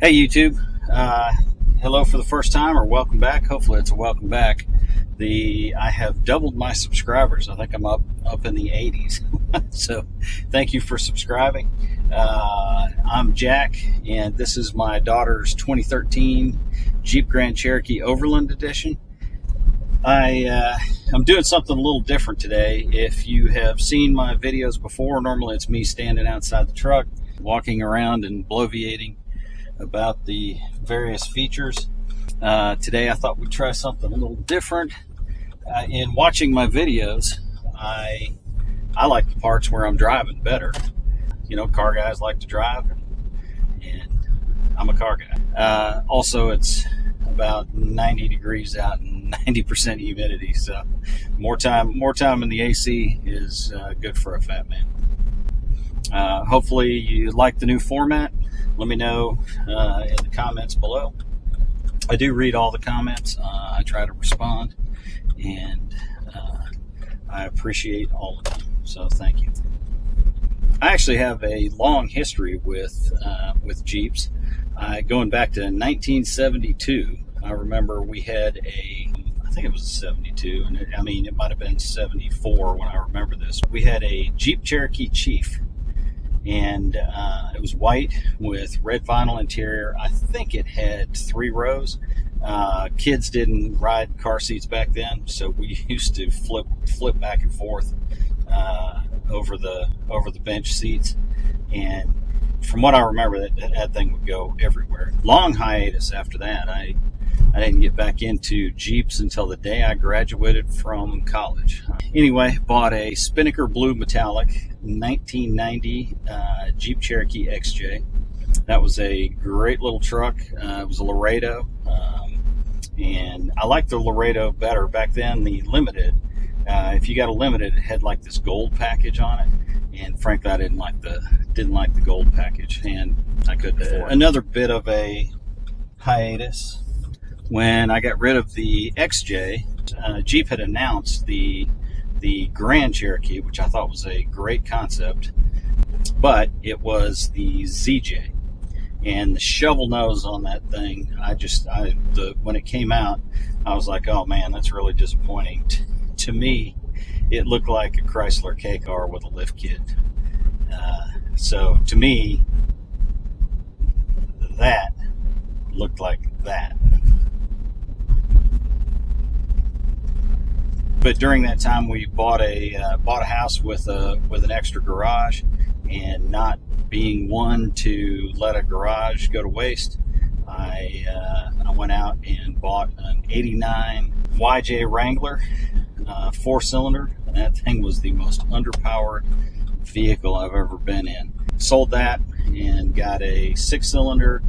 Hey YouTube, hello for the first time, or welcome back. Hopefully it's a welcome back. I have doubled my subscribers. I think I'm up in the 80s. So thank you for subscribing. I'm Jack, and this is my daughter's 2013 Jeep Grand Cherokee Overland edition. I'm doing something a little different today. If you have seen my videos before, normally it's me standing outside the truck, walking around and bloviating about the various features. Today I thought we'd try something a little different. In watching my videos, I like the parts where I'm driving better. You know, car guys like to drive, and I'm a car guy. Also, it's about 90 degrees out and 90% humidity, so more time in the AC is good for a fat man. Hopefully you like the new format. Let me know in the comments below. I do read all the comments. I try to respond, and I appreciate all of them. So thank you. I actually have a long history with Jeeps. Going back to 1972. I remember we had I think it was a 72, and it might have been 74 when I remember this. We had a Jeep Cherokee Chief. And it was white with red vinyl interior. I think it had 3 rows. Kids didn't ride car seats back then, so we used to flip back and forth over the bench seats. And from what I remember, that thing would go everywhere. Long hiatus after that. I didn't get back into Jeeps until the day I graduated from college. Anyway, bought a Spinnaker Blue Metallic 1990 Jeep Cherokee XJ. That was a great little truck. It was a Laredo, and I liked the Laredo better. Back then, the Limited, if you got a Limited, it had like this gold package on it, and frankly, I didn't like the gold package, and I couldn't afford it. Another bit of a hiatus. When I got rid of the XJ, Jeep had announced the Grand Cherokee, which I thought was a great concept, but it was the ZJ, and the shovel nose on that thing, when it came out, I was like, oh man, that's really disappointing. To me, it looked like a Chrysler K car with a lift kit. So to me, that looked like that. But during that time, we bought a house with an extra garage, and not being one to let a garage go to waste, I went out and bought an '89 YJ Wrangler 4-cylinder, and that thing was the most underpowered vehicle I've ever been in. Sold that and got a 6-cylinder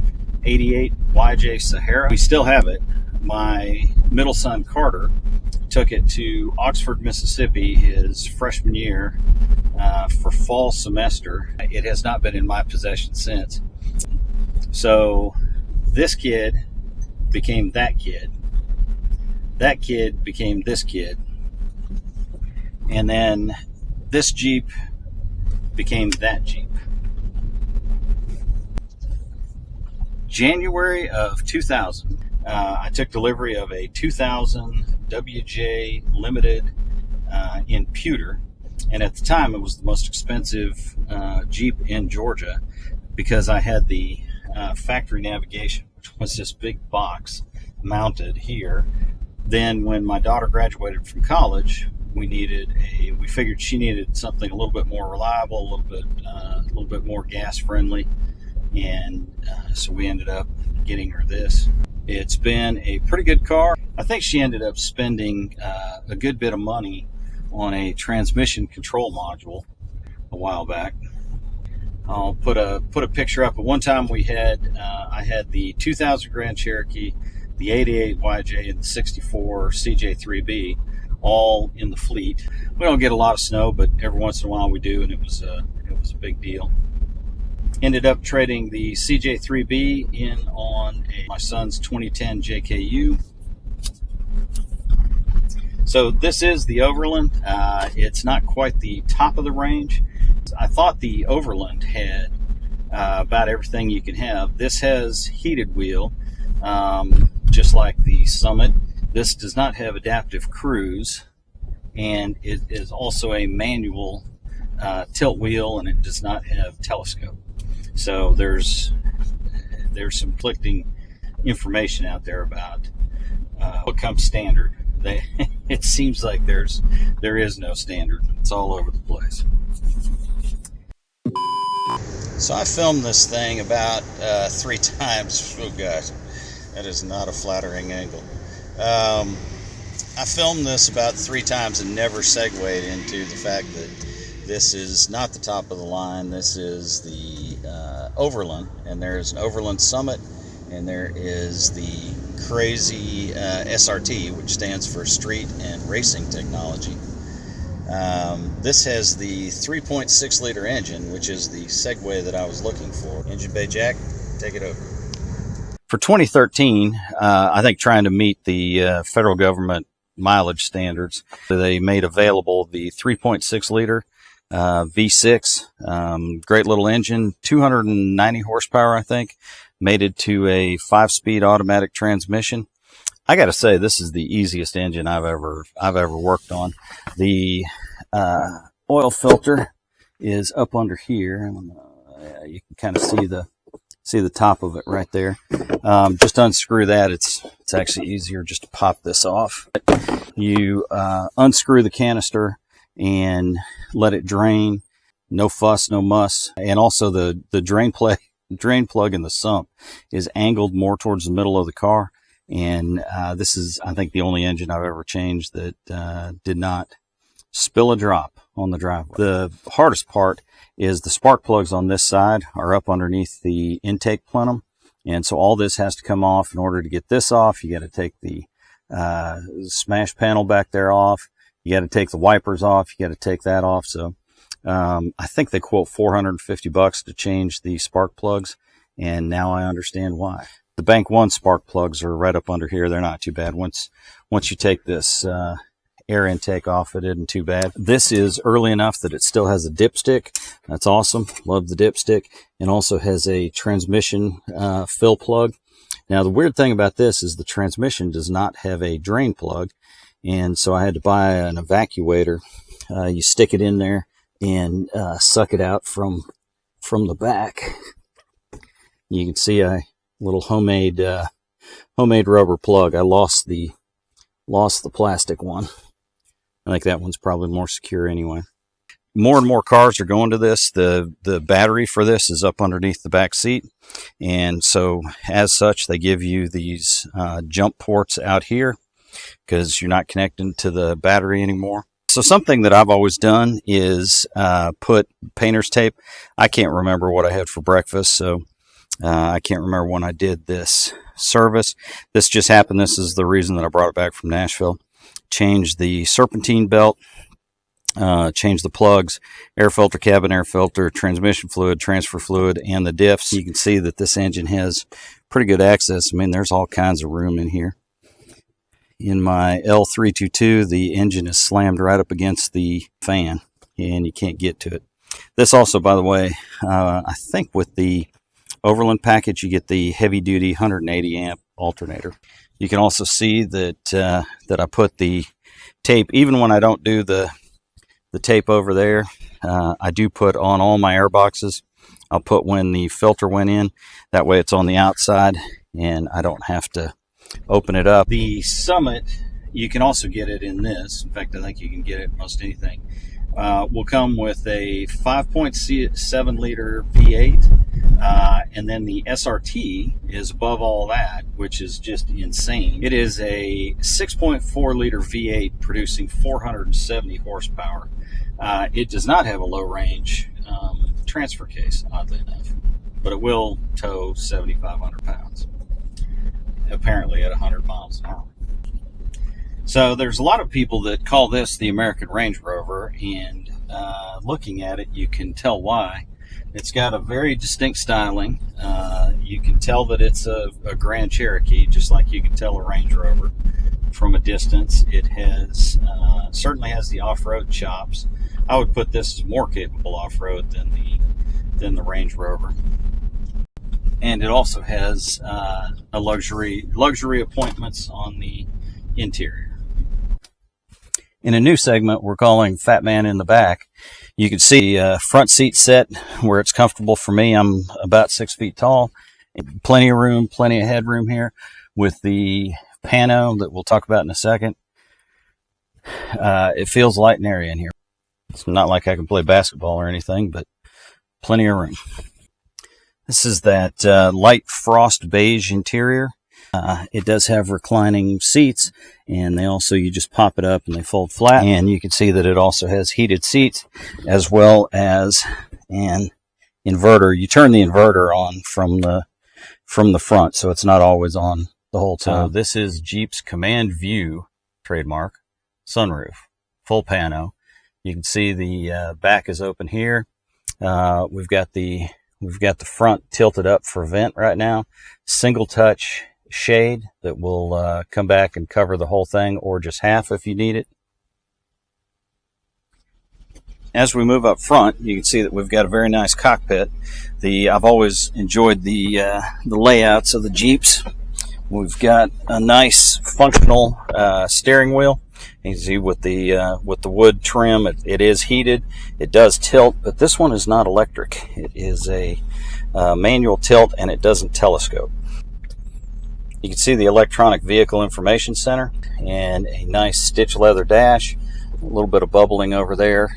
'88 YJ Sahara. We still have it. My middle son Carter took it to Oxford, Mississippi his freshman year for fall semester. It has not been in my possession since. So this kid became that kid. That kid became this kid. And then this Jeep became that Jeep. January of 2000, I took delivery of a 2000 WJ Limited in Pewter, and at the time it was the most expensive Jeep in Georgia, because I had the factory navigation, which was this big box mounted here. Then when my daughter graduated from college, we figured she needed something a little bit more reliable, a little bit more gas friendly, and so we ended up getting her this. It's been a pretty good car. I think she ended up spending a good bit of money on a transmission control module a while back. I'll put a picture up. At one time I had the 2000 Grand Cherokee, the 88 YJ, and the 64 CJ3B all in the fleet. We don't get a lot of snow, but every once in a while we do, and it was a big deal. Ended up trading the CJ3B in on my son's 2010 JKU. So this is the Overland. It's not quite the top of the range. I thought the Overland had about everything you can have. This has heated wheel, just like the Summit. This does not have adaptive cruise, and it is also a manual tilt wheel, and it does not have telescope. So there's some conflicting information out there about what comes standard. It seems like there is no standard. It's all over the place. So I filmed this thing about 3 times. Oh gosh, that is not a flattering angle. I filmed this about 3 times and never segued into the fact that this is not the top of the line. This is the Overland, and there's an Overland Summit, and there is the crazy SRT, which stands for Street and Racing Technology. This has the 3.6 liter engine, which is the segue that I was looking for. Engine bay jack, take it over. For 2013, I think trying to meet the federal government mileage standards, they made available the 3.6 liter V6, great little engine, 290 horsepower, I think, mated to a 5-speed automatic transmission. I got to say, this is the easiest engine I've ever worked on. The oil filter is up under here. You can kind of see the top of it right there. Just unscrew that. It's actually easier just to pop this off. You unscrew the canister and let it drain. No fuss, no muss. And also the drain plug in the sump is angled more towards the middle of the car. And this is, I think, the only engine I've ever changed that did not spill a drop on the driveway. The hardest part is the spark plugs on this side are up underneath the intake plenum. And so all this has to come off. In order to get this off, you got to take the smash panel back there off. You got to take the wipers off. You got to take that off. So I think they quote $450 to change the spark plugs. And now I understand why. The Bank 1 spark plugs are right up under here. They're not too bad. Once you take this air intake off, it isn't too bad. This is early enough that it still has a dipstick. That's awesome. Love the dipstick. And also has a transmission fill plug. Now, the weird thing about this is the transmission does not have a drain plug. And so I had to buy an evacuator. You stick it in there and suck it out from the back. You can see a little homemade rubber plug. I lost the plastic one. I think that one's probably more secure anyway. More and more cars are going to this. The battery for this is up underneath the back seat, and so as such they give you these jump ports out here because you're not connecting to the battery anymore. So something that I've always done is put painter's tape. I can't remember what I had for breakfast, so I can't remember when I did this service. This just happened. This is the reason that I brought it back from Nashville. Changed the serpentine belt, changed the plugs, air filter, cabin air filter, transmission fluid, transfer fluid, and the diffs. You can see that this engine has pretty good access. I mean, there's all kinds of room in here. In my L322, the engine is slammed right up against the fan, and you can't get to it. This also, by the way, I think with the Overland package, you get the heavy-duty 180 amp alternator. You can also see that I put the tape, even when I don't do the tape over there, I do put on all my air boxes. I'll put when the filter went in. That way it's on the outside, and I don't have to open it up. The Summit, you can also get it in this. In fact, I think you can get it in most anything. Will come with a 5.7 liter V8. And then the SRT is above all that, which is just insane. It is a 6.4 liter V8 producing 470 horsepower. It does not have a low range transfer case, oddly enough, but it will tow 7,500 pounds, apparently at 100 miles an hour. So there's a lot of people that call this the American Range Rover, and looking at it, you can tell why. It's got a very distinct styling. You can tell that it's a Grand Cherokee, just like you can tell a Range Rover from a distance. It has certainly has the off-road chops. I would put this as more capable off-road than the Range Rover. and it also has a luxury appointments on the interior. In a new segment we're calling Fat Man in the Back, you can see front seat set where it's comfortable for me. I'm about 6 feet tall. Plenty of room, plenty of headroom here with the pano that we'll talk about in a second. It feels light and airy in here. It's not like I can play basketball or anything, but plenty of room. This is that light frost beige interior. It does have reclining seats, and they also, you just pop it up and they fold flat. And you can see that it also has heated seats as well as an inverter. You turn the inverter on from the front, so it's not always on the whole time. So this is Jeep's Command View trademark sunroof, full pano. You can see the back is open here. We've got the front tilted up for vent right now. Single touch shade that will come back and cover the whole thing, or just half if you need it. As we move up front, you can see that we've got a very nice cockpit. I've always enjoyed the layouts of the Jeeps. We've got a nice functional steering wheel. You can see with the wood trim, it is heated. It does tilt, but this one is not electric. It is a manual tilt, and it doesn't telescope. You can see the electronic vehicle information center and a nice stitch leather dash. A little bit of bubbling over there.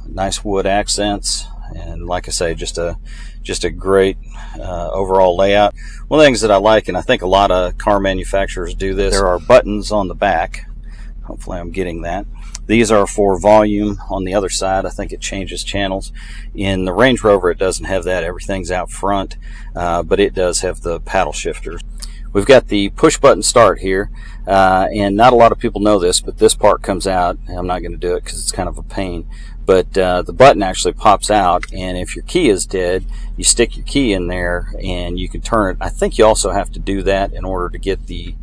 Nice wood accents, and like I say, just a great overall layout. One of the things that I like, and I think a lot of car manufacturers do this, there are buttons on the back. Hopefully I'm getting that. These are for volume. On the other side, I think it changes channels. In the Range Rover, it doesn't have that. Everything's out front, but it does have the paddle shifter. We've got the push button start here, and not a lot of people know this, but this part comes out. I'm not going to do it because it's kind of a pain, but the button actually pops out, and if your key is dead, you stick your key in there and you can turn it. I think you also have to do that in order to get the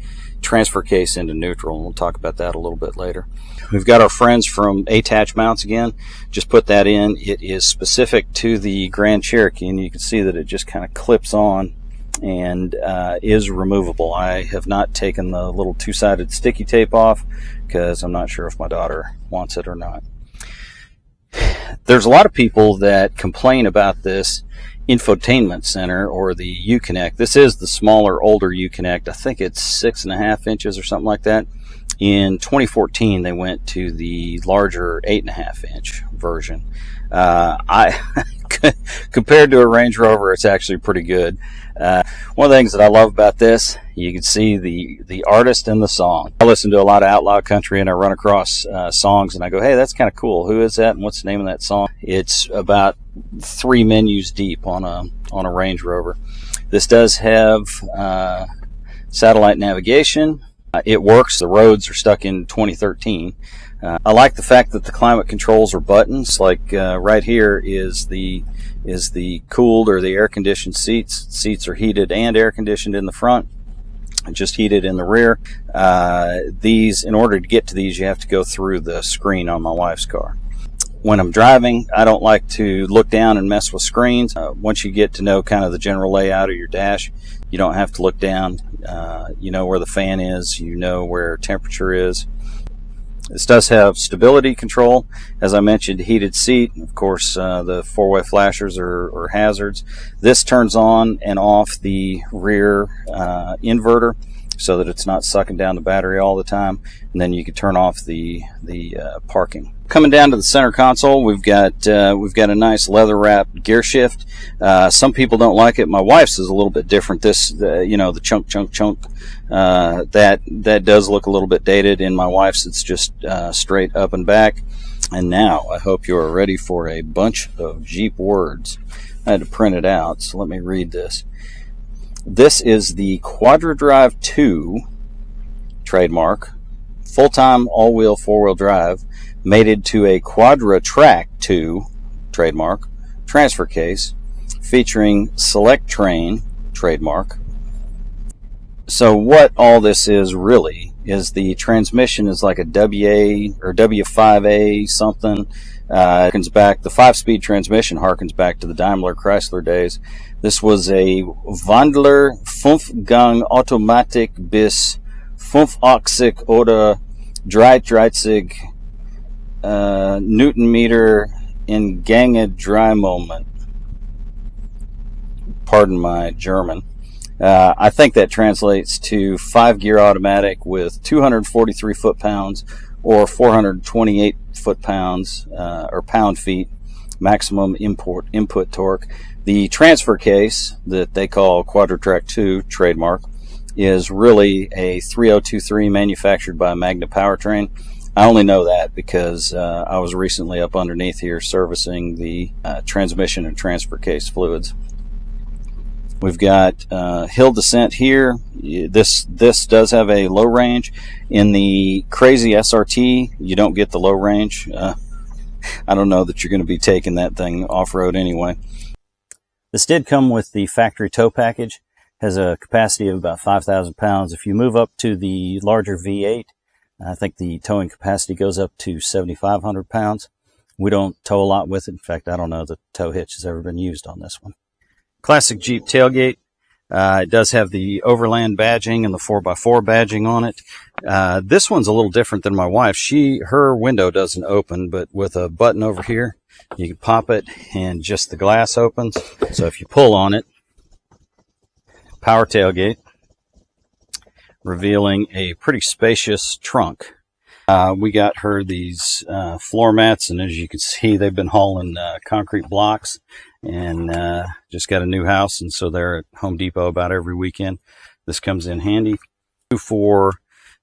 transfer case into neutral, and we'll talk about that a little bit later. We've got our friends from A-Tach Mounts again. Just put that in. It is specific to the Grand Cherokee, and you can see that it just kind of clips on and is removable. I have not taken the little two-sided sticky tape off because I'm not sure if my daughter wants it or not. There's a lot of people that complain about this infotainment center, or the Uconnect. This is the smaller, older Uconnect. I think it's 6.5 inches or something like that. In 2014, they went to the larger 8.5 inch version. Compared to a Range Rover, it's actually pretty good. One of the things that I love about this, you can see the artist and the song. I listen to a lot of outlaw country, and I run across songs, and I go, hey, that's kind of cool. Who is that, and what's the name of that song? It's about 3 menus deep on a Range Rover. This does have satellite navigation. It works. The roads are stuck in 2013. I like the fact that the climate controls are buttons. Like right here is the cooled or the air conditioned seats. Seats are heated and air conditioned in the front, just heated in the rear. These, in order to get to these, you have to go through the screen on my wife's car. When I'm driving, I don't like to look down and mess with screens. Once you get to know kind of the general layout of your dash, you don't have to look down. You know where the fan is, you know where temperature is. This does have stability control. As I mentioned, heated seat. Of course, the four-way flashers are hazards. This turns on and off the rear inverter so that it's not sucking down the battery all the time. And then you can turn off the parking. Coming down to the center console, we've got a nice leather-wrapped gear shift. Some people don't like it. My wife's is a little bit different. This, the chunk. That does look a little bit dated. In my wife's, it's just straight up and back. And now, I hope you are ready for a bunch of Jeep words. I had to print it out, so let me read this. This is the Quadratec 2 trademark, full-time all-wheel four-wheel drive, mated to a Quadratec 2 trademark transfer case, featuring Select Train trademark. So what all this is really is the transmission is like a WA or W5A something. Harkens back, the 5-speed transmission harkens back to the Daimler Chrysler days. This was a Wandler 5-Gang Automatik bis 85 oder 33 Newtonmeter in Gange Drehmoment. Pardon my German. I think that translates to 5-gear automatic with 243 foot-pounds or 428 foot-pounds or pound-feet maximum input torque. The transfer case that they call Quadratec 2 trademark is really a 3023 manufactured by Magna Powertrain. I only know that because I was recently up underneath here servicing the transmission and transfer case fluids. We've got hill descent here. This does have a low range. In the crazy SRT, you don't get the low range. I don't know that you're going to be taking that thing off-road anyway. This did come with the factory tow package. Has a capacity of about 5,000 pounds. If you move up to the larger V8, I think the towing capacity goes up to 7,500 pounds. We don't tow a lot with it. In fact, I don't know that tow hitch has ever been used on this one. Classic Jeep tailgate. It does have the Overland badging and the 4x4 badging on it. This one's a little different than my wife. Her window doesn't open, but with a button over here, you can pop it and just the glass opens. So if you pull on it, power tailgate, revealing a pretty spacious trunk. We got her these floor mats, and as you can see, they've been hauling concrete blocks and just got a new house, and so they're at Home Depot about every weekend. This comes in handy for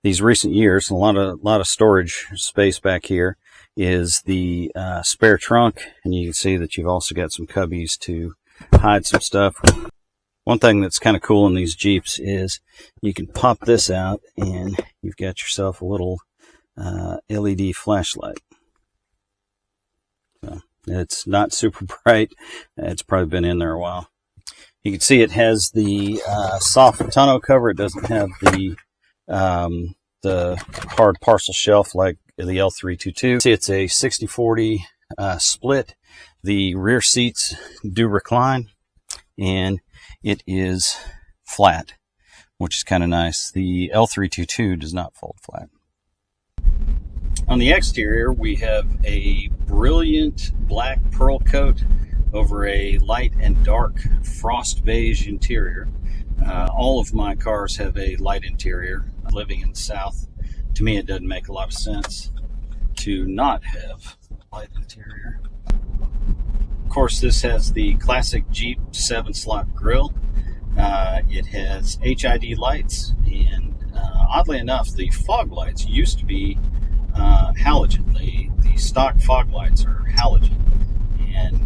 these recent years. A lot of storage space back here is the spare trunk, and you can see that you've also got some cubbies to hide some stuff. One thing that's kind of cool in these Jeeps is you can pop this out and you've got yourself a little LED flashlight. So it's not super bright. It's probably been in there a while. You can see it has the soft tonneau cover. It doesn't have the hard parcel shelf like the L322. See, it's a 60-40 split. The rear seats do recline, and it is flat, which is kind of nice. The L322 does not fold flat. On the exterior, we have a brilliant black pearl coat over a light and dark frost beige interior. All of my cars have a light interior. Living in the South, to me it doesn't make a lot of sense to not have a light interior. Of course, this has the classic Jeep 7-slot grille. It has HID lights, and oddly enough, the fog lights used to be halogen. The stock fog lights are halogen, and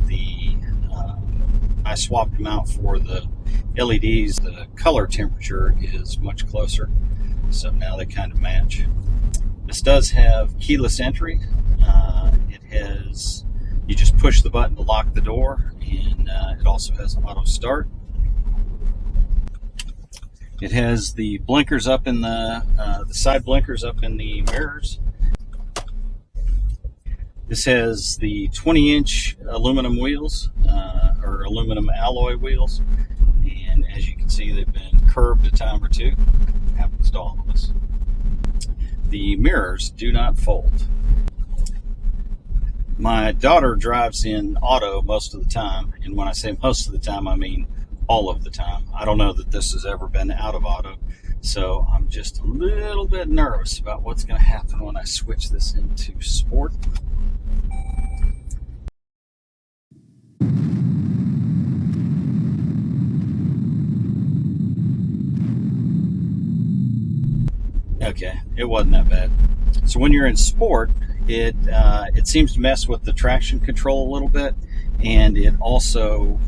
I swapped them out for the LEDs. The color temperature is much closer, so now they kind of match. This does have keyless entry. You just push the button to lock the door, and it also has auto start. It has the blinkers up in the side blinkers up in the mirrors. This has the 20-inch aluminum wheels, or aluminum alloy wheels, and as you can see, they've been curbed a time or two. Happens to all of us. The mirrors do not fold. My daughter drives in auto most of the time, and when I say most of the time, I mean all of the time. I don't know that this has ever been out of auto, so I'm just a little bit nervous about what's going to happen when I switch this into sport. Okay, it wasn't that bad. So when you're in sport, it seems to mess with the traction control a little bit, and it also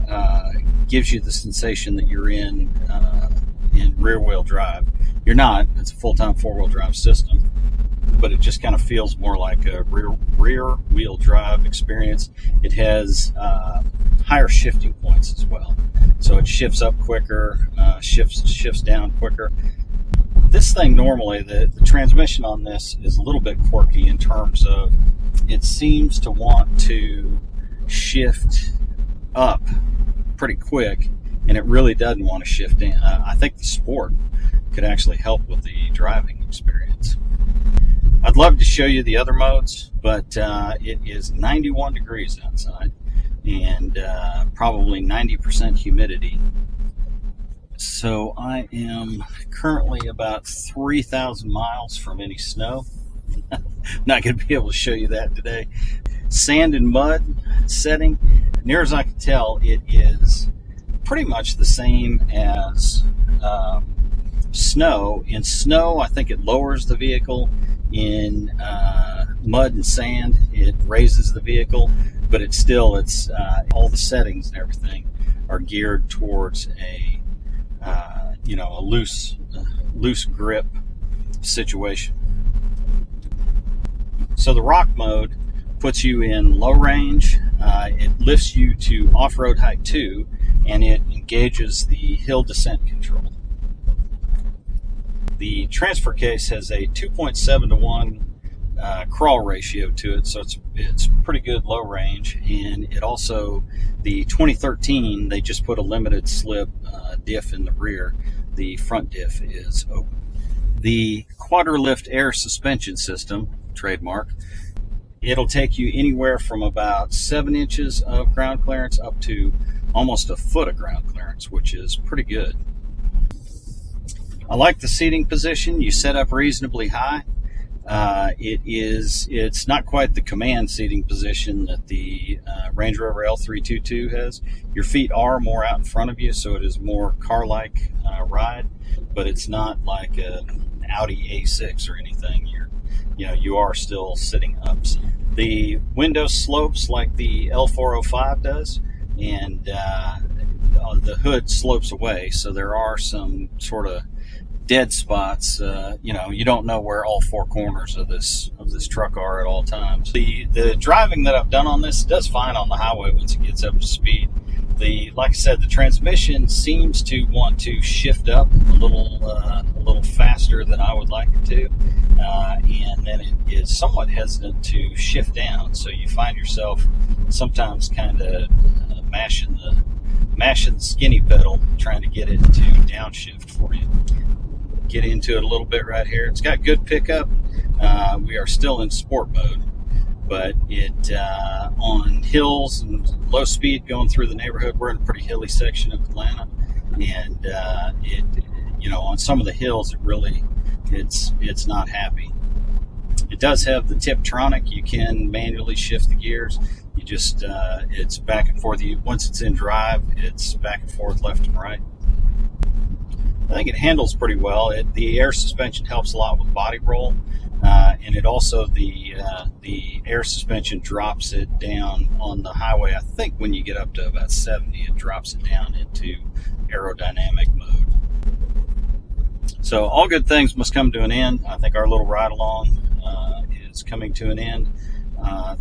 gives you the sensation that you're in rear-wheel drive. You're not. It's a full-time four-wheel drive system, but it just kind of feels more like a rear-wheel drive experience. It has higher shifting points as well, so it shifts up quicker, shifts down quicker. This thing normally, the transmission on this is a little bit quirky in terms of it seems to want to shift up pretty quick and it really doesn't want to shift in. I think the Sport could actually help with the driving experience. I'd love to show you the other modes, but it is 91 degrees outside and probably 90% humidity. So I am currently about 3,000 miles from any snow. Not going to be able to show you that today. Sand and mud setting, near as I can tell, it is pretty much the same as snow. In snow, I think it lowers the vehicle. In mud and sand, it raises the vehicle, but it's still, all the settings and everything are geared towards a loose grip situation. So the rock mode puts you in low range. It lifts you to off-road height 2, and it engages the hill descent control. The transfer case has a 2.7 to 1 crawl ratio to it, so it's pretty good low range. And it also, the 2013, they just put a limited slip diff in the rear. The front diff is open. The Quadratec air suspension system, trademark, it'll take you anywhere from about 7 inches of ground clearance up to almost a foot of ground clearance, which is pretty good. I like the seating position. You set up reasonably high. It's not quite the command seating position that the Range Rover L322 has. Your feet are more out in front of you, so it is more car-like ride, but it's not like an Audi A6 or anything. You are still sitting up. The window slopes like the L405 does, and the hood slopes away, so there are some sort of dead spots. You don't know where all 4 corners of this truck are at all times. The driving that I've done on this does fine on the highway once it gets up to speed. Like I said, the transmission seems to want to shift up a little faster than I would like it to, and then it is somewhat hesitant to shift down. So you find yourself sometimes kind of mashing the skinny pedal, trying to get it to downshift for you. Get into it a little bit right here. It's got good pickup. We are still in sport mode, but it on hills and low speed going through the neighborhood. We're in a pretty hilly section of Atlanta, and on some of the hills, it's not happy. It does have the Tiptronic. You can manually shift the gears. You just it's back and forth. Once it's in drive, it's back and forth, left and right. I think it handles pretty well. The air suspension helps a lot with body roll, and it also the air suspension drops it down on the highway. I think when you get up to about 70, it drops it down into aerodynamic mode. So all good things must come to an end. I think our little ride along is coming to an end.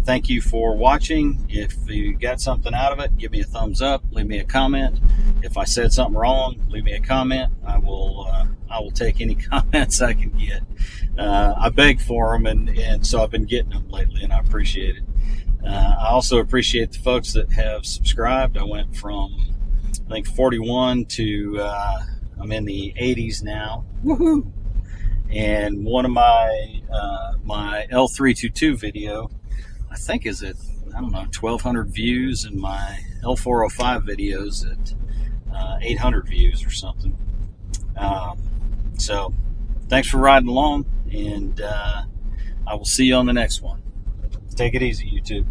Thank you for watching. If you got something out of it, give me a thumbs up, leave me a comment. If I said something wrong, leave me a comment. I will take any comments I can get. I beg for them, and so I've been getting them lately, and I appreciate it. I also appreciate the folks that have subscribed. I went from, I think, 41 to I'm in the 80s now. Woohoo! And one of my L322 video, I think, is at, 1,200 views, and my L405 videos at 800 views or something. So thanks for riding along, and I will see you on the next one. Take it easy, YouTube.